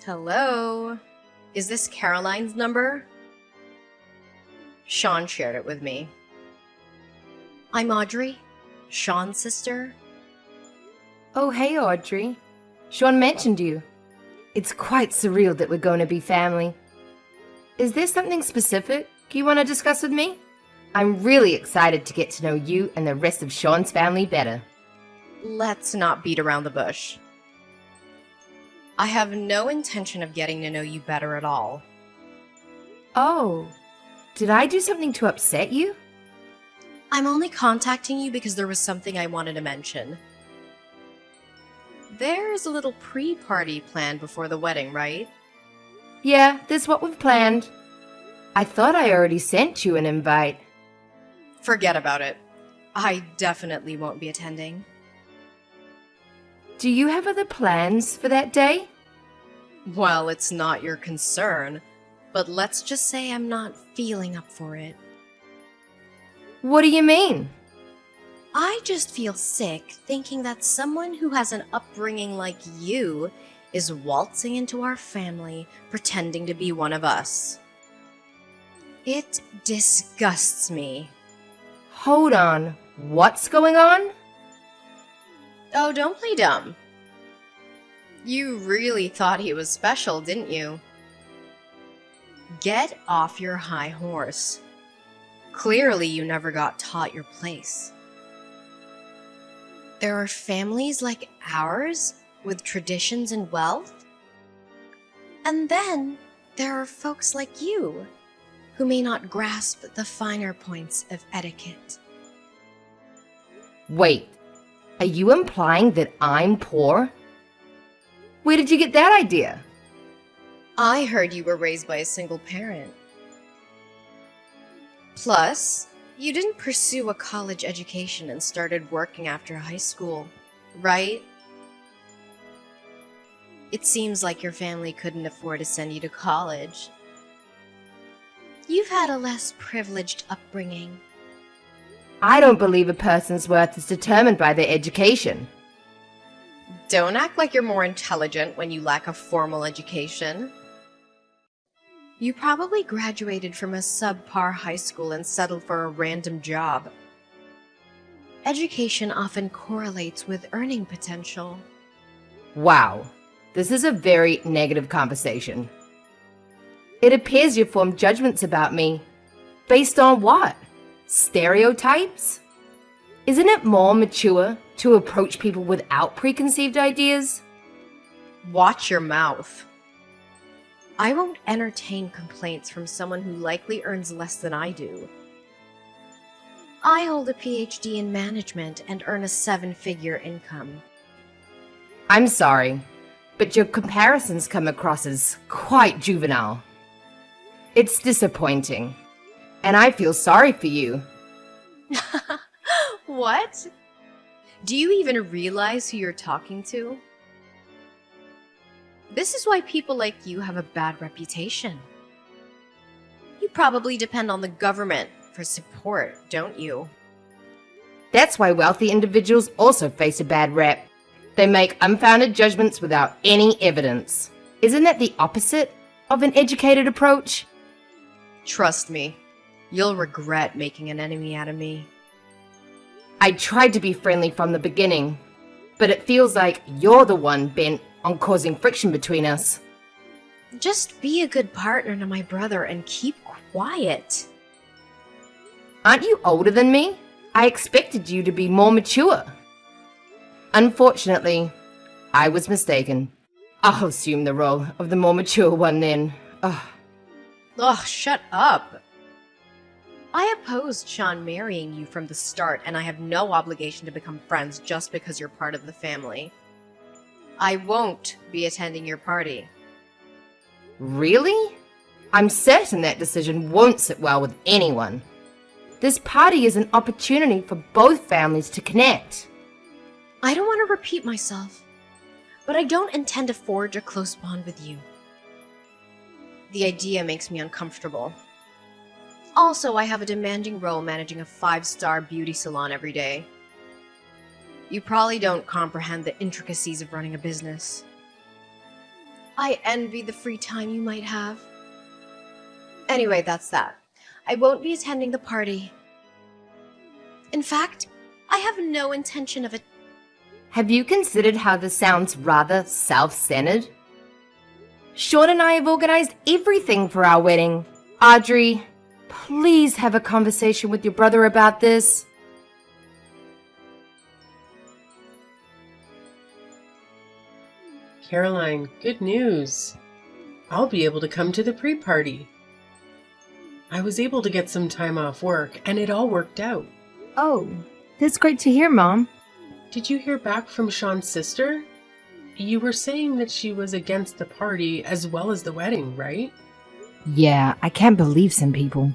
Hello? Is this Caroline's number? Sean shared it with me. I'm Audrey, Sean's sister. Oh, hey, Audrey. Sean mentioned you. It's quite surreal that we're going to be family. Is there something specific you want to discuss with me? I'm really excited to get to know you and the rest of Sean's family better. Let's not beat around the bush. I have no intention of getting to know you better at all. Oh, did I do something to upset you? I'm only contacting you because there was something I wanted to mention. There's a little pre-party planned before the wedding, right? Yeah, that's what we've planned. I thought I already sent you an invite. Forget about it. I definitely won't be attending. Do you have other plans for that day? Well, it's not your concern, but let's just say I'm not feeling up for it. What do you mean? I just feel sick thinking that someone who has an upbringing like you is waltzing into our family pretending to be one of us. It disgusts me. Hold on, what's going on? Oh, don't play dumb. You really thought he was special, didn't you? Get off your high horse. Clearly, you never got taught your place. There are families like ours with traditions and wealth. And then there are folks like you who may not grasp the finer points of etiquette. Wait, are you implying that I'm poor? Where did you get that idea? I heard you were raised by a single parent. Plus, you didn't pursue a college education and started working after high school, right? It seems like your family couldn't afford to send you to college. You've had a less privileged upbringing. I don't believe a person's worth is determined by their education. Don't act like you're more intelligent when you lack a formal education. You probably graduated from a subpar high school and settled for a random job. Education often correlates with earning potential. Wow, this is a very negative conversation. It appears you formed judgments about me. Based on what? Stereotypes? Isn't it more mature to approach people without preconceived ideas? Watch your mouth. I won't entertain complaints from someone who likely earns less than I do. I hold a PhD in management and earn a 7-figure income. I'm sorry, but your comparisons come across as quite juvenile. It's disappointing, and I feel sorry for you. What? Do you even realize who you're talking to? This is why people like you have a bad reputation. You probably depend on the government for support, don't you? That's why wealthy individuals also face a bad rep. They make unfounded judgments without any evidence. Isn't that the opposite of an educated approach? Trust me, you'll regret making an enemy out of me. I tried to be friendly from the beginning, but it feels like you're the one bent on causing friction between us. Just be a good partner to my brother and keep quiet. Aren't you older than me? I expected you to be more mature. Unfortunately, I was mistaken. I'll assume the role of the more mature one then. Ugh. Ugh, shut up. I opposed Sean marrying you from the start, and I have no obligation to become friends just because you're part of the family. I won't be attending your party. Really? I'm certain that decision won't sit well with anyone. This party is an opportunity for both families to connect. I don't want to repeat myself, but I don't intend to forge a close bond with you. The idea makes me uncomfortable. Also, I have a demanding role managing a 5-star beauty salon every day. You probably don't comprehend the intricacies of running a business. I envy the free time you might have. Anyway, that's that. I won't be attending the party. In fact, I have no intention of it. Have you considered how this sounds rather self-centered? Sean and I have organized everything for our wedding. Audrey, please have a conversation with your brother about this. Caroline, good news. I'll be able to come to the pre-party. I was able to get some time off work, and it all worked out. Oh, that's great to hear, Mom. Did you hear back from Sean's sister? You were saying that she was against the party as well as the wedding, right? Yeah, I can't believe some people.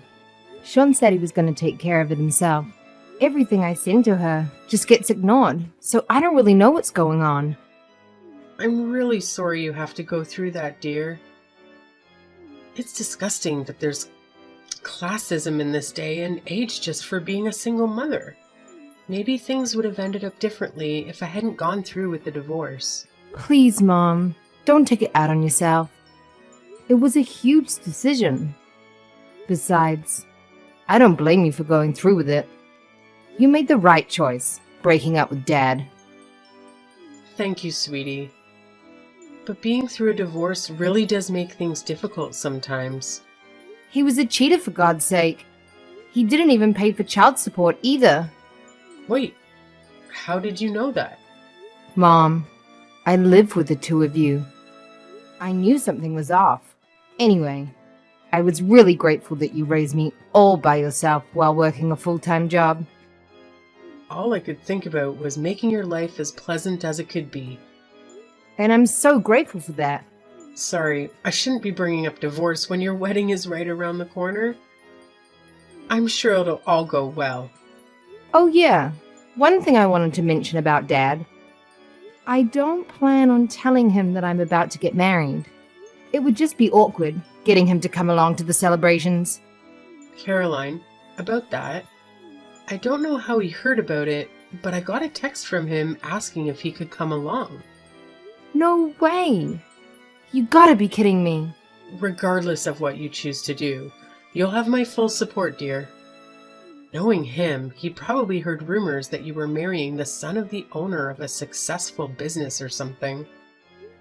Sean said he was going to take care of it himself. Everything I send to her just gets ignored, so I don't really know what's going on. I'm really sorry you have to go through that, dear. It's disgusting that there's classism in this day and age just for being a single mother. Maybe things would have ended up differently if I hadn't gone through with the divorce. Please, Mom, don't take it out on yourself. It was a huge decision. Besides, I don't blame you for going through with it. You made the right choice, breaking up with Dad. Thank you, sweetie. But being through a divorce really does make things difficult sometimes. He was a cheater, for God's sake. He didn't even pay for child support either. Wait, how did you know that? Mom, I live with the two of you. I knew something was off. Anyway, I was really grateful that you raised me all by yourself while working a full-time job. All I could think about was making your life as pleasant as it could be. And I'm so grateful for that. Sorry, I shouldn't be bringing up divorce when your wedding is right around the corner. I'm sure it'll all go well. Oh yeah, one thing I wanted to mention about Dad. I don't plan on telling him that I'm about to get married. It would just be awkward, getting him to come along to the celebrations. Caroline, about that, I don't know how he heard about it, but I got a text from him asking if he could come along. No way! You gotta be kidding me. Regardless of what you choose to do, you'll have my full support, dear. Knowing him, he probably heard rumors that you were marrying the son of the owner of a successful business or something.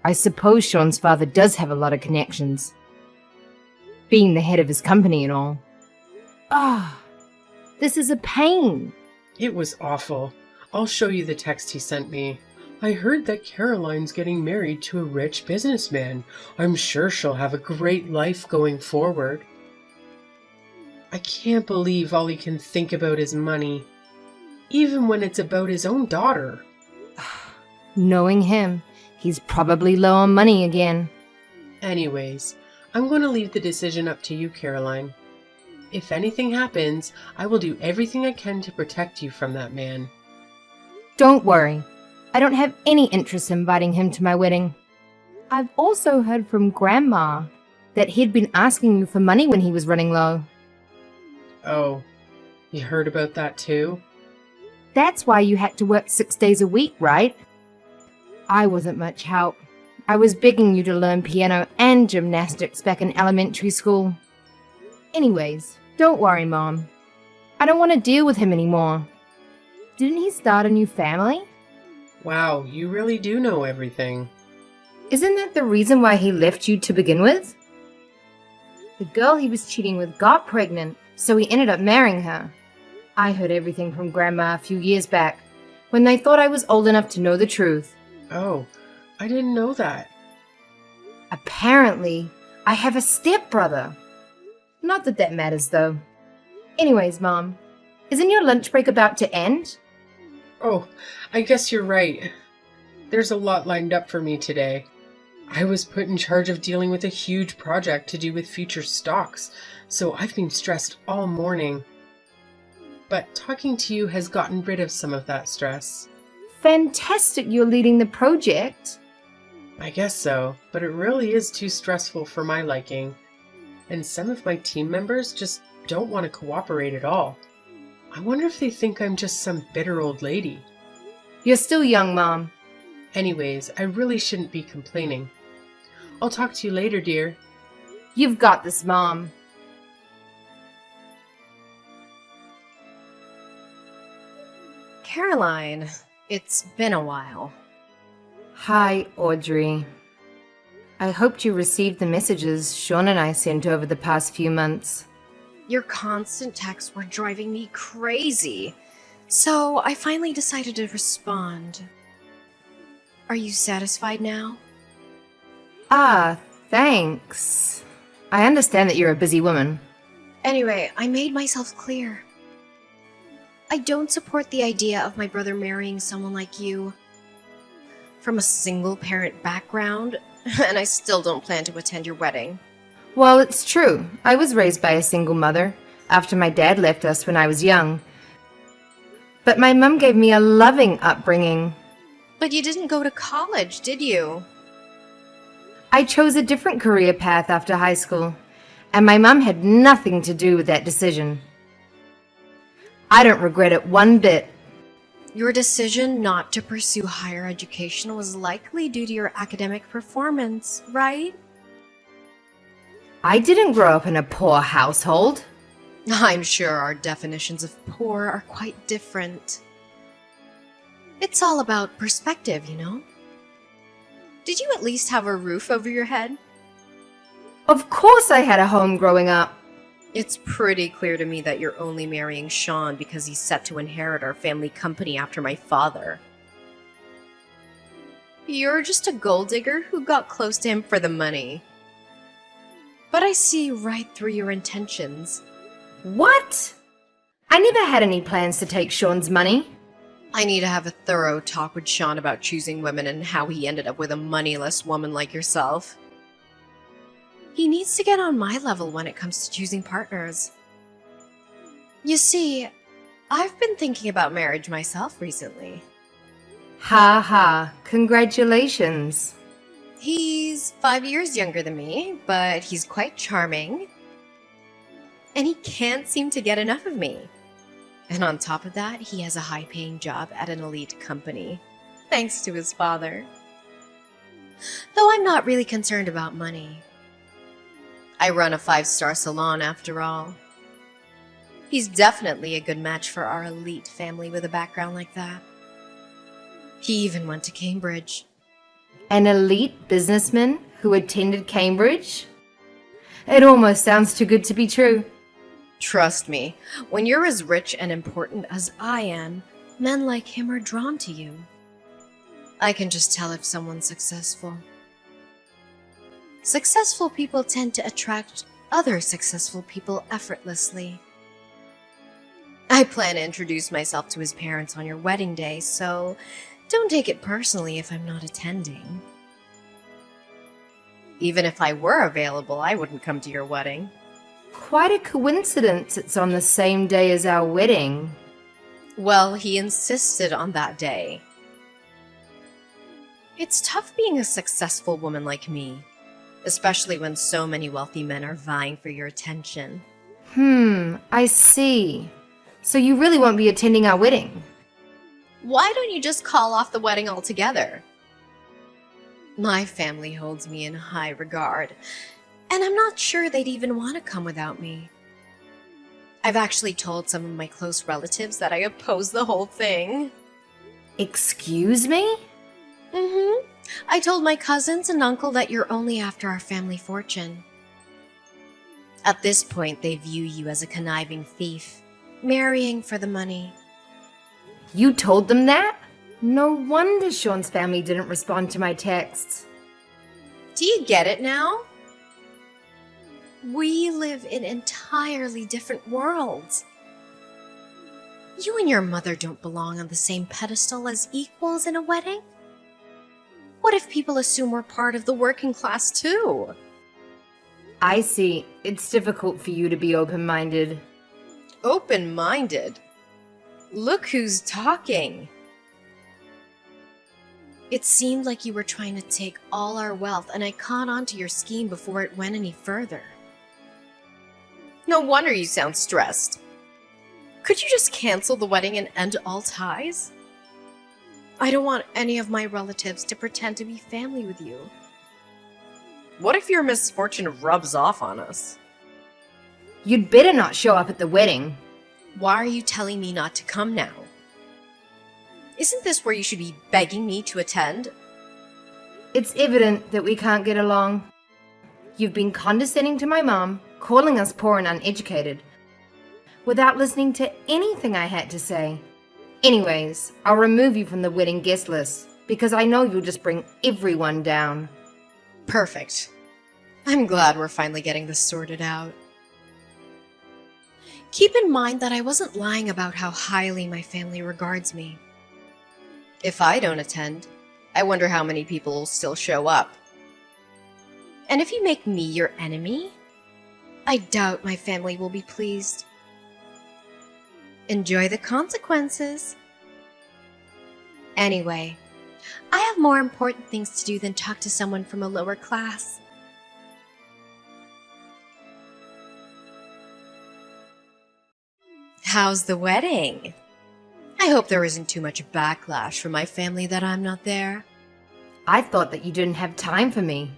I suppose Sean's father does have a lot of connections. Being the head of his company and all. Ah, this is a pain. It was awful. I'll show you the text he sent me. I heard that Caroline's getting married to a rich businessman. I'm sure she'll have a great life going forward. I can't believe all he can think about is money, even when it's about his own daughter. Knowing him, he's probably low on money again. Anyways, I'm going to leave the decision up to you, Caroline. If anything happens, I will do everything I can to protect you from that man. Don't worry. I don't have any interest in inviting him to my wedding. I've also heard from Grandma that he'd been asking you for money when he was running low. Oh, you heard about that too? That's why you had to work 6 days a week, right? I wasn't much help. I was begging you to learn piano and gymnastics back in elementary school. Anyways, don't worry, Mom. I don't want to deal with him anymore. Didn't he start a new family? Wow, you really do know everything. Isn't that the reason why he left you to begin with? The girl he was cheating with got pregnant, so he ended up marrying her. I heard everything from Grandma a few years back, when they thought I was old enough to know the truth. Oh, I didn't know that. Apparently, I have a stepbrother. Not that that matters, though. Anyways, Mom, isn't your lunch break about to end? Oh, I guess you're right. There's a lot lined up for me today. I was put in charge of dealing with a huge project to do with future stocks, so I've been stressed all morning. But talking to you has gotten rid of some of that stress. Fantastic you're leading the project. I guess so, but it really is too stressful for my liking. And some of my team members just don't want to cooperate at all. I wonder if they think I'm just some bitter old lady. You're still young, Mom. Anyways, I really shouldn't be complaining. I'll talk to you later, dear. You've got this, Mom. Caroline, it's been a while. Hi, Audrey. I hoped you received the messages Sean and I sent over the past few months. Your constant texts were driving me crazy, so I finally decided to respond. Are you satisfied now? Ah, thanks. I understand that you're a busy woman. Anyway, I made myself clear. I don't support the idea of my brother marrying someone like you. From a single-parent background, and I still don't plan to attend your wedding. Well, it's true. I was raised by a single mother after my dad left us when I was young. But my mum gave me a loving upbringing. But you didn't go to college, did you? I chose a different career path after high school, and my mum had nothing to do with that decision. I don't regret it one bit. Your decision not to pursue higher education was likely due to your academic performance, right? I didn't grow up in a poor household. I'm sure our definitions of poor are quite different. It's all about perspective, you know? Did you at least have a roof over your head? Of course I had a home growing up. It's pretty clear to me that you're only marrying Sean because he's set to inherit our family company after my father. You're just a gold digger who got close to him for the money. But I see right through your intentions. What? I never had any plans to take Sean's money. I need to have a thorough talk with Sean about choosing women and how he ended up with a moneyless woman like yourself. He needs to get on my level when it comes to choosing partners. You see, I've been thinking about marriage myself recently. Ha ha, congratulations. He's 5 years younger than me, but he's quite charming. And he can't seem to get enough of me. And on top of that, he has a high-paying job at an elite company, thanks to his father. Though I'm not really concerned about money. I run a 5-star salon after all. He's definitely a good match for our elite family with a background like that. He even went to Cambridge. An elite businessman who attended Cambridge? It almost sounds too good to be true. Trust me, when you're as rich and important as I am, men like him are drawn to you. I can just tell if someone's successful. Successful people tend to attract other successful people effortlessly. I plan to introduce myself to his parents on your wedding day, so don't take it personally if I'm not attending. Even if I were available, I wouldn't come to your wedding. Quite a coincidence it's on the same day as our wedding. Well, he insisted on that day. It's tough being a successful woman like me, especially when so many wealthy men are vying for your attention. I see. So you really won't be attending our wedding? Why don't you just call off the wedding altogether? My family holds me in high regard, and I'm not sure they'd even want to come without me. I've actually told some of my close relatives that I oppose the whole thing. Excuse me? I told my cousins and uncle that you're only after our family fortune. At this point, they view you as a conniving thief, marrying for the money. You told them that? No wonder Sean's family didn't respond to my texts. Do you get it now? We live in entirely different worlds. You and your mother don't belong on the same pedestal as equals in a wedding. What if people assume we're part of the working class too? I see. It's difficult for you to be open-minded. Open-minded? Look who's talking. It seemed like you were trying to take all our wealth, and I caught on to your scheme before it went any further. No wonder you sound stressed. Could you just cancel the wedding and end all ties? I don't want any of my relatives to pretend to be family with you. What if your misfortune rubs off on us? You'd better not show up at the wedding. Why are you telling me not to come now? Isn't this where you should be begging me to attend? It's evident that we can't get along. You've been condescending to my mom, calling us poor and uneducated, without listening to anything I had to say. Anyways, I'll remove you from the wedding guest list, because I know you'll just bring everyone down. Perfect. I'm glad we're finally getting this sorted out. Keep in mind that I wasn't lying about how highly my family regards me. If I don't attend, I wonder how many people will still show up. And if you make me your enemy, I doubt my family will be pleased. Enjoy the consequences. Anyway, I have more important things to do than talk to someone from a lower class. How's the wedding? I hope there isn't too much backlash from my family that I'm not there. I thought that you didn't have time for me.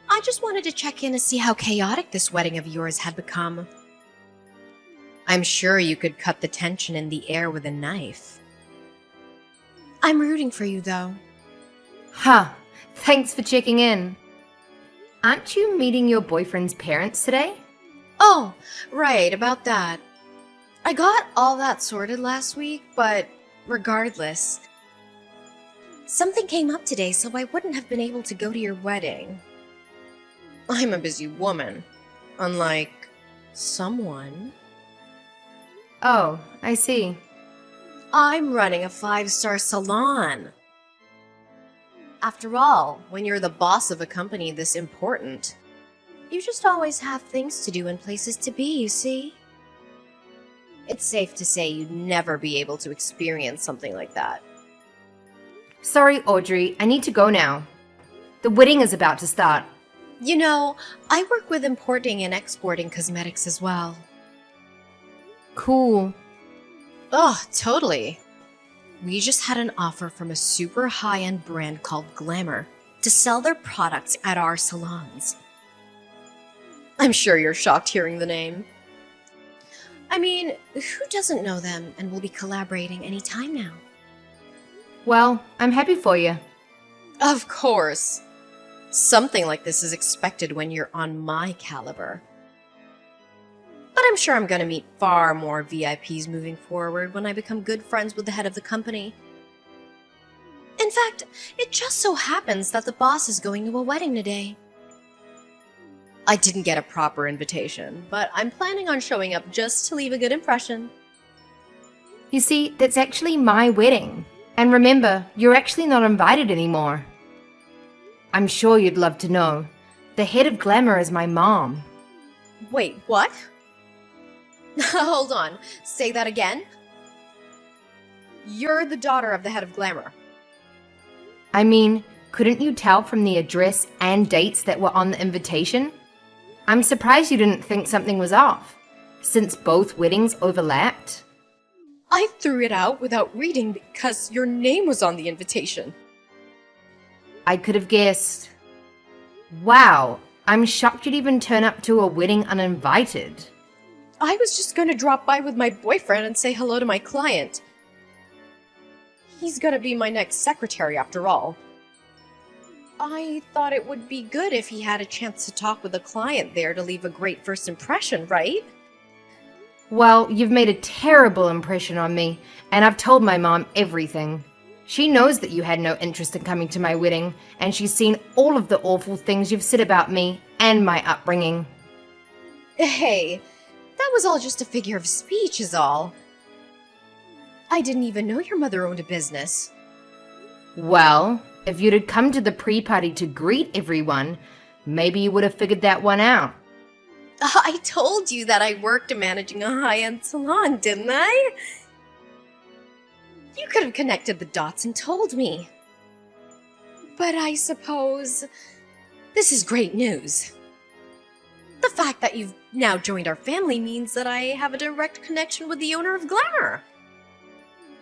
I just wanted to check in to see how chaotic this wedding of yours had become. I'm sure you could cut the tension in the air with a knife. I'm rooting for you, though. Huh, thanks for checking in. Aren't you meeting your boyfriend's parents today? Oh, right, about that. I got all that sorted last week, but regardless, something came up today, so I wouldn't have been able to go to your wedding. I'm a busy woman, unlike someone. Oh, I see. I'm running a 5-star salon. After all, when you're the boss of a company this important, you just always have things to do and places to be, you see? It's safe to say you'd never be able to experience something like that. Sorry, Audrey, I need to go now. The wedding is about to start. You know, I work with importing and exporting cosmetics as well. Cool. Oh, totally. We just had an offer from a super high-end brand called Glamour to sell their products at our salons. I'm sure you're shocked hearing the name. I mean, who doesn't know them and will be collaborating any time now? Well, I'm happy for you. Of course. Something like this is expected when you're on my caliber. But I'm sure I'm going to meet far more VIPs moving forward when I become good friends with the head of the company. In fact, it just so happens that the boss is going to a wedding today. I didn't get a proper invitation, but I'm planning on showing up just to leave a good impression. You see, that's actually my wedding. And remember, you're actually not invited anymore. I'm sure you'd love to know. The head of Glamour is my mom. Wait, what? Hold on, say that again? You're the daughter of the head of Glamour. I mean, couldn't you tell from the address and dates that were on the invitation? I'm surprised you didn't think something was off, since both weddings overlapped. I threw it out without reading because your name was on the invitation. I could have guessed. Wow, I'm shocked you'd even turn up to a wedding uninvited. I was just going to drop by with my boyfriend and say hello to my client. He's going to be my next secretary after all. I thought it would be good if he had a chance to talk with a client there to leave a great first impression, right? Well, you've made a terrible impression on me, and I've told my mom everything. She knows that you had no interest in coming to my wedding, and she's seen all of the awful things you've said about me and my upbringing. Hey, that was all just a figure of speech is all. I didn't even know your mother owned a business. Well, if you'd have come to the pre-party to greet everyone, maybe you would have figured that one out. I told you that I worked managing a high-end salon, didn't I? You could have connected the dots and told me. But I suppose this is great news. The fact that you've now joined our family means that I have a direct connection with the owner of Glamour.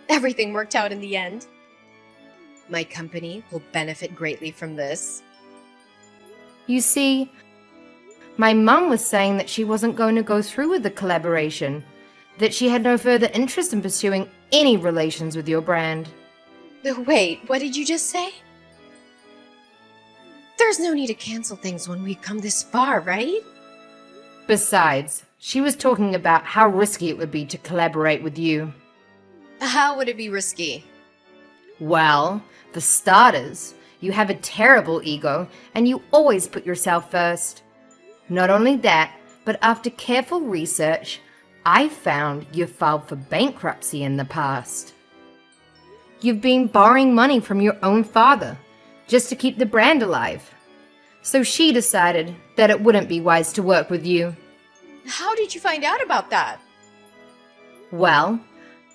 Everything worked out in the end. My company will benefit greatly from this. You see, my mum was saying that she wasn't going to go through with the collaboration, that she had no further interest in pursuing any relations with your brand. Wait, what did you just say? There's no need to cancel things when we've come this far, right? Besides, she was talking about how risky it would be to collaborate with you. How would it be risky? Well, for starters, you have a terrible ego and you always put yourself first. Not only that, but after careful research, I found you've filed for bankruptcy in the past. You've been borrowing money from your own father just to keep the brand alive. So she decided that it wouldn't be wise to work with you. How did you find out about that? Well,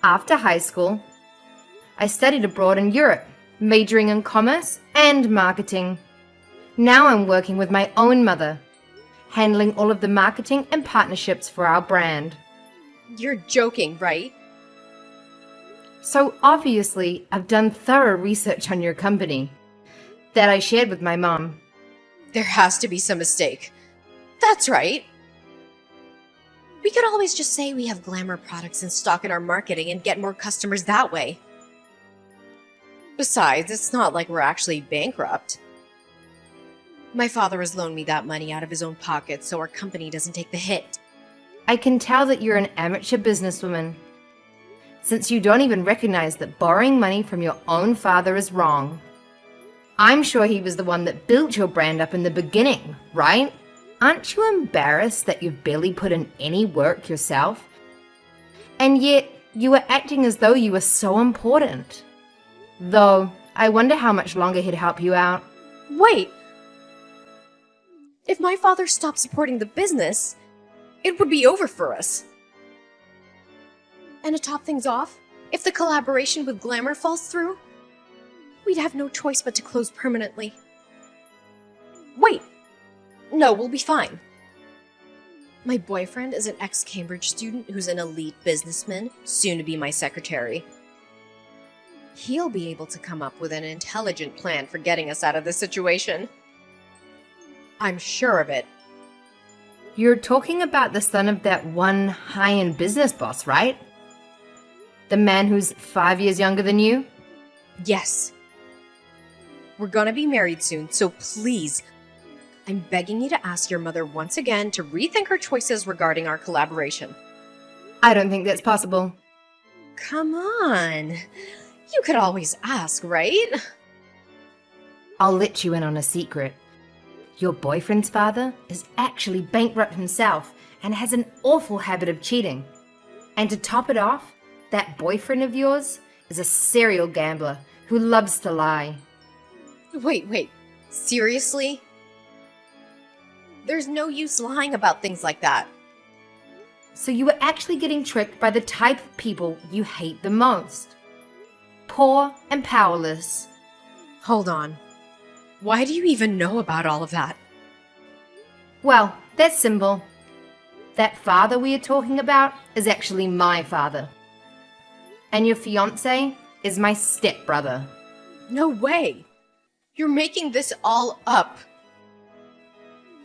after high school, I studied abroad in Europe, majoring in commerce and marketing. Now I'm working with my own mother, handling all of the marketing and partnerships for our brand. You're joking, right? So obviously, I've done thorough research on your company that I shared with my mom. There has to be some mistake. That's right. We could always just say we have glamour products in stock in our marketing and get more customers that way. Besides, it's not like we're actually bankrupt. My father has loaned me that money out of his own pocket so our company doesn't take the hit. I can tell that you're an amateur businesswoman, since you don't even recognize that borrowing money from your own father is wrong. I'm sure he was the one that built your brand up in the beginning, right? Aren't you embarrassed that you've barely put in any work yourself? And yet, you were acting as though you were so important. Though, I wonder how much longer he'd help you out. Wait! If my father stopped supporting the business, it would be over for us. And to top things off, if the collaboration with Glamour falls through, we'd have no choice but to close permanently. Wait! No, we'll be fine. My boyfriend is an ex-Cambridge student who's an elite businessman, soon to be my secretary. He'll be able to come up with an intelligent plan for getting us out of this situation. I'm sure of it. You're talking about the son of that one high-end business boss, right? The man who's 5 years younger than you? Yes. We're gonna be married soon, so please, I'm begging you to ask your mother once again to rethink her choices regarding our collaboration. I don't think that's possible. Come on. You could always ask, right? I'll let you in on a secret. Your boyfriend's father is actually bankrupt himself and has an awful habit of cheating. And to top it off, that boyfriend of yours is a serial gambler who loves to lie. Wait. Seriously? There's no use lying about things like that. So you were actually getting tricked by the type of people you hate the most. Poor and powerless. Hold on. Why do you even know about all of that? Well, that's simple. That father we are talking about is actually my father. And your fiancé is my stepbrother. No way! You're making this all up.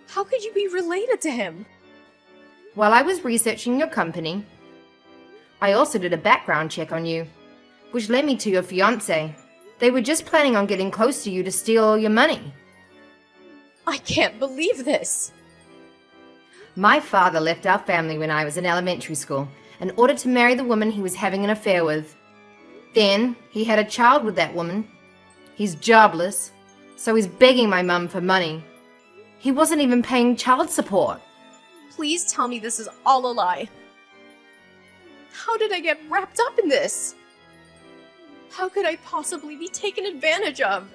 How could you be related to him? While I was researching your company, I also did a background check on you, which led me to your fiancé. They were just planning on getting close to you to steal all your money. I can't believe this! My father left our family when I was in elementary school in order to marry the woman he was having an affair with. Then, he had a child with that woman. He's jobless, so he's begging my mum for money. He wasn't even paying child support. Please tell me this is all a lie. How did I get wrapped up in this? How could I possibly be taken advantage of?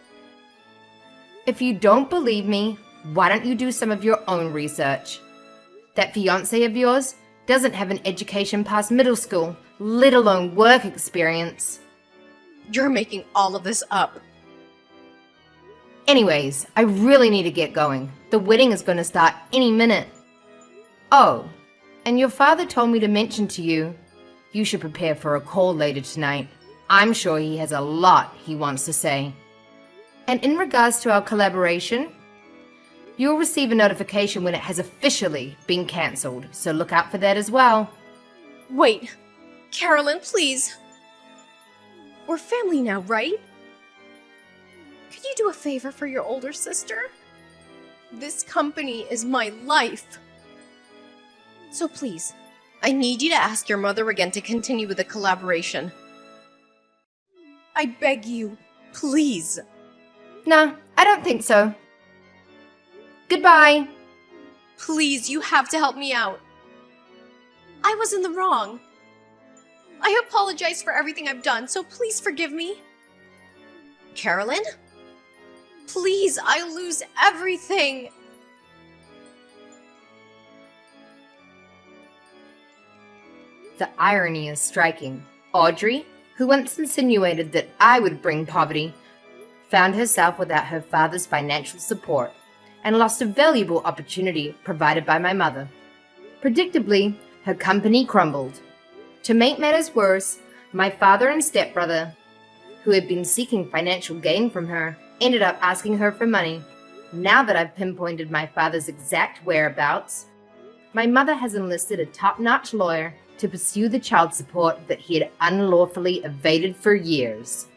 If you don't believe me, why don't you do some of your own research? That fiancé of yours doesn't have an education past middle school, let alone work experience. You're making all of this up. Anyways, I really need to get going. The wedding is going to start any minute. Oh, and your father told me to mention to you, you should prepare for a call later tonight. I'm sure he has a lot he wants to say. And in regards to our collaboration, You'll receive a notification when it has officially been cancelled, so look out for that as well. Wait, Carolyn, please. We're family now, right? Could you do a favor for your older sister? This company is my life. So please, I need you to ask your mother again to continue with the collaboration. I beg you, please. No, I don't think so. Goodbye. Please, you have to help me out. I was in the wrong. I apologize for everything I've done, so please forgive me. Carolyn? Please, I lose everything. The irony is striking. Audrey, who once insinuated that I would bring poverty, found herself without her father's financial support and lost a valuable opportunity provided by my mother. Predictably, her company crumbled. To make matters worse, my father and stepbrother, who had been seeking financial gain from her, ended up asking her for money. Now that I've pinpointed my father's exact whereabouts, my mother has enlisted a top-notch lawyer to pursue the child support that he had unlawfully evaded for years.